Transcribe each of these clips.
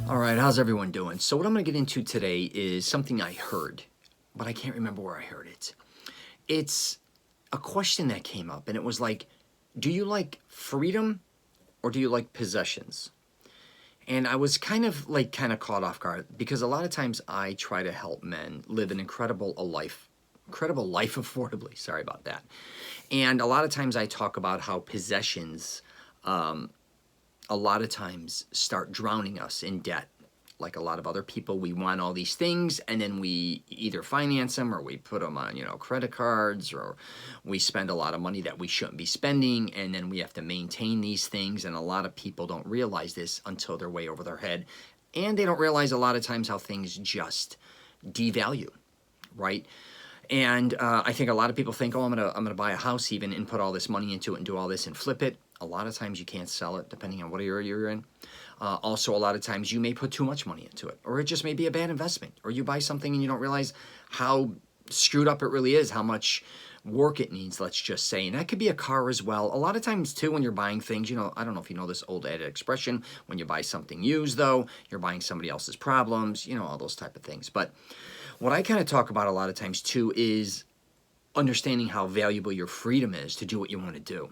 All right, how's everyone doing? So what I'm going to get into today is something I heard, but I can't remember where I heard it. It's a question that came up, and it was like, do you like freedom or do you like possessions? And I was kind of caught off guard because a lot of times I try to help men live an incredible life affordably. Sorry about that. And a lot of times I talk about how possessions a lot of times start drowning us in debt. Like a lot of other people, we want all these things and then we either finance them or we put them on, credit cards, or we spend a lot of money that we shouldn't be spending, and then we have to maintain these things. And a lot of people don't realize this until they're way over their head. And they don't realize a lot of times how things just devalue, right? And I think a lot of people think, oh, I'm gonna buy a house even and put all this money into it and do all this and flip it. A lot of times you can't sell it depending on what area you're in. Also, a lot of times you may put too much money into it, or it just may be a bad investment, or you buy something and you don't realize how screwed up it really is, how much work it needs, let's just say. And that could be a car as well. A lot of times too, when you're buying things, I don't know if you know this old added expression, when you buy something used though, you're buying somebody else's problems, all those type of things. But what I kind of talk about a lot of times too is understanding how valuable your freedom is to do what you want to do.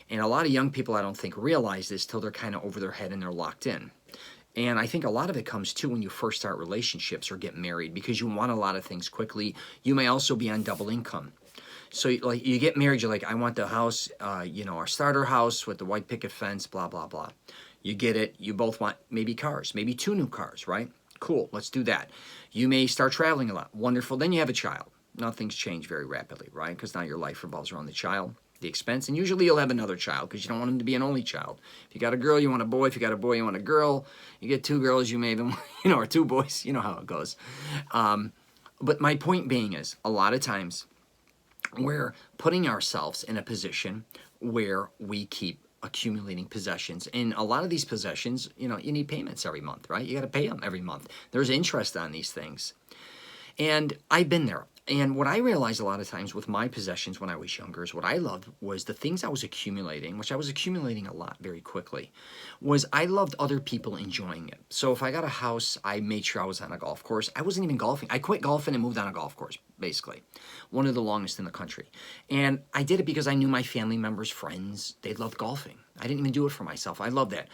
And a lot of young people, I don't think, realize this till they're kind of over their head and they're locked in. And I think a lot of it comes too when you first start relationships or get married, because you want a lot of things quickly. You may also be on double income. So like you get married, you're like, I want the house, our starter house with the white picket fence, blah, blah, blah. You get it. You both want maybe cars, maybe 2 new cars, right? Cool, let's do that. You may start traveling a lot. Wonderful. Then you have a child. Now things change very rapidly, right? Because now your life revolves around the child, the expense, and usually you'll have another child because you don't want him to be an only child. If you got a girl, you want a boy. If you got a boy, you want a girl. You get 2 girls, you may even, or 2 boys. You know how it goes. But my point being is, a lot of times we're putting ourselves in a position where we keep accumulating possessions. And a lot of these possessions, you need payments every month, right? You got to pay them every month. There's interest on these things. And I've been there. And what I realized a lot of times with my possessions when I was younger is what I loved was the things I was accumulating, which I was accumulating a lot very quickly, was I loved other people enjoying it. So if I got a house, I made sure I was on a golf course. I wasn't even golfing. I quit golfing and moved on a golf course, basically. One of the longest in the country. And I did it because I knew my family members, friends, they loved golfing. I didn't even do it for myself. I loved that.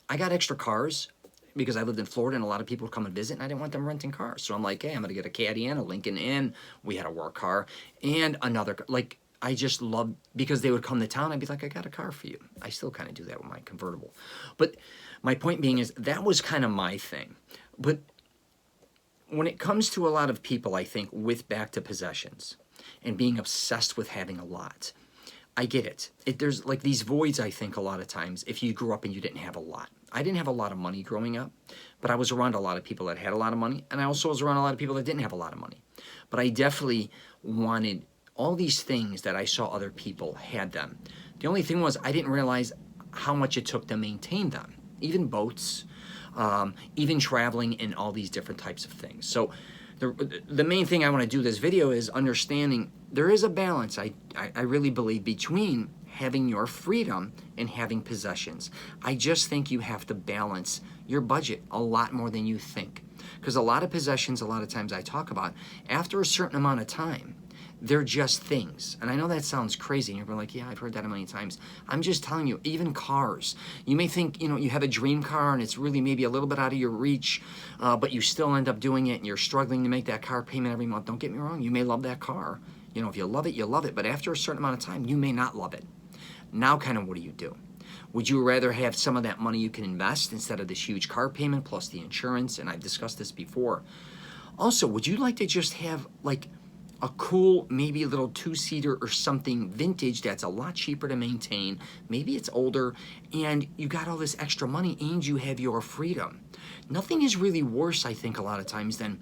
I got extra cars because I lived in Florida and a lot of people would come and visit and I didn't want them renting cars. So I'm like, hey, I'm going to get a Caddy and a Lincoln, and we had a work car and another, like, I just loved, because they would come to town, I'd be like, I got a car for you. I still kind of do that with my convertible. But my point being is that was kind of my thing. But when it comes to a lot of people, I think, with back to possessions and being obsessed with having a lot, I get it. There's like these voids, I think, a lot of times, if you grew up and you didn't have a lot. I didn't have a lot of money growing up, but I was around a lot of people that had a lot of money, and I also was around a lot of people that didn't have a lot of money. But I definitely wanted all these things that I saw other people had them. The only thing was I didn't realize how much it took to maintain them, even boats, even traveling, and all these different types of things. So the main thing I want to do this video is understanding there is a balance, I really believe, between having your freedom and having possessions. I just think you have to balance your budget a lot more than you think. Because a lot of possessions, a lot of times I talk about, after a certain amount of time, they're just things. And I know that sounds crazy. And you're like, yeah, I've heard that a million times. I'm just telling you, even cars. You may think, you have a dream car and it's really maybe a little bit out of your reach, but you still end up doing it and you're struggling to make that car payment every month. Don't get me wrong. You may love that car. If you love it, you love it. But after a certain amount of time, you may not love it. Now, kind of what do you do? Would you rather have some of that money you can invest instead of this huge car payment plus the insurance? And I've discussed this before. Also, would you like to just have like a cool, maybe a little 2-seater or something vintage that's a lot cheaper to maintain? Maybe it's older and you got all this extra money and you have your freedom. Nothing is really worse, I think, a lot of times than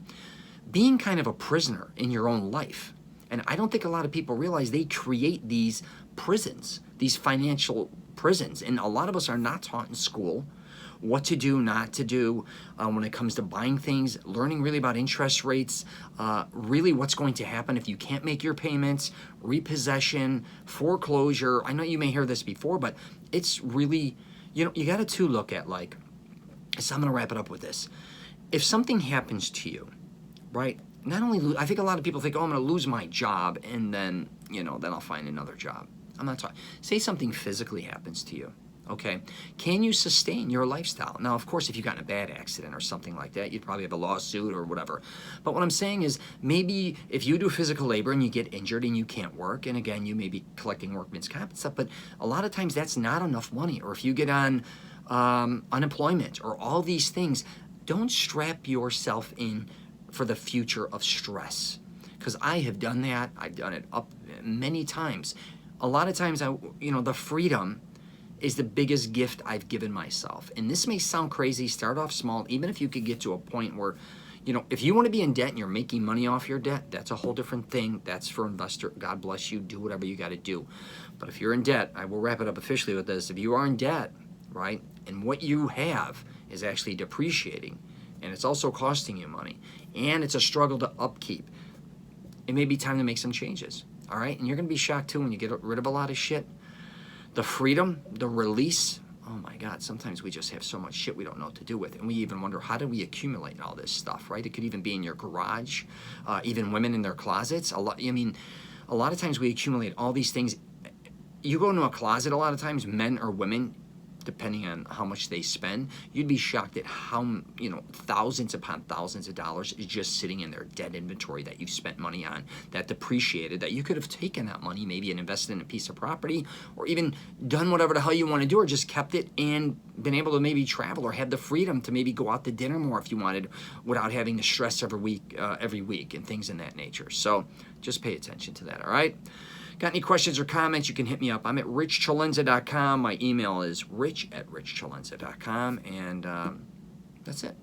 being kind of a prisoner in your own life. And I don't think a lot of people realize they create these prisons, these financial prisons. And a lot of us are not taught in school what to do, not to do when it comes to buying things, learning really about interest rates, really what's going to happen if you can't make your payments, repossession, foreclosure. I know you may hear this before, but it's really, you got to too look at like So I'm going to wrap it up with this. If something happens to you, right? Not only I think a lot of people think, oh, I'm going to lose my job and then, then I'll find another job. I'm not talking. Say something physically happens to you. Okay, can you sustain your lifestyle? Now, of course, if you got in a bad accident or something like that, you'd probably have a lawsuit or whatever. But what I'm saying is, maybe if you do physical labor and you get injured and you can't work, and again, you may be collecting workman's comp and stuff, but a lot of times that's not enough money. Or if you get on unemployment or all these things, don't strap yourself in for the future of stress. Because I have done that. I've done it up many times. A lot of times, the freedom is the biggest gift I've given myself. And this may sound crazy, start off small, even if you could get to a point where, if you want to be in debt and you're making money off your debt, that's a whole different thing. That's for investor. God bless you. Do whatever you got to do. But if you're in debt, I will wrap it up officially with this. If you are in debt, right, and what you have is actually depreciating, and it's also costing you money, and it's a struggle to upkeep, it may be time to make some changes, all right? And you're going to be shocked, too, when you get rid of a lot of shit. The freedom, the release, oh my God, sometimes we just have so much shit we don't know what to do with. And we even wonder, how did we accumulate all this stuff, right? It could even be in your garage, even women in their closets. A lot of times we accumulate all these things. You go into a closet a lot of times, men or women, depending on how much they spend, you'd be shocked at how, thousands upon thousands of dollars is just sitting in their dead inventory that you've spent money on, that depreciated, that you could have taken that money maybe and invested in a piece of property, or even done whatever the hell you want to do, or just kept it and been able to maybe travel or have the freedom to maybe go out to dinner more if you wanted without having the stress every week and things in that nature. So just pay attention to that, all right? Got any questions or comments, you can hit me up. I'm at richcelenza.com. My email is rich@richcelenza.com. And that's it.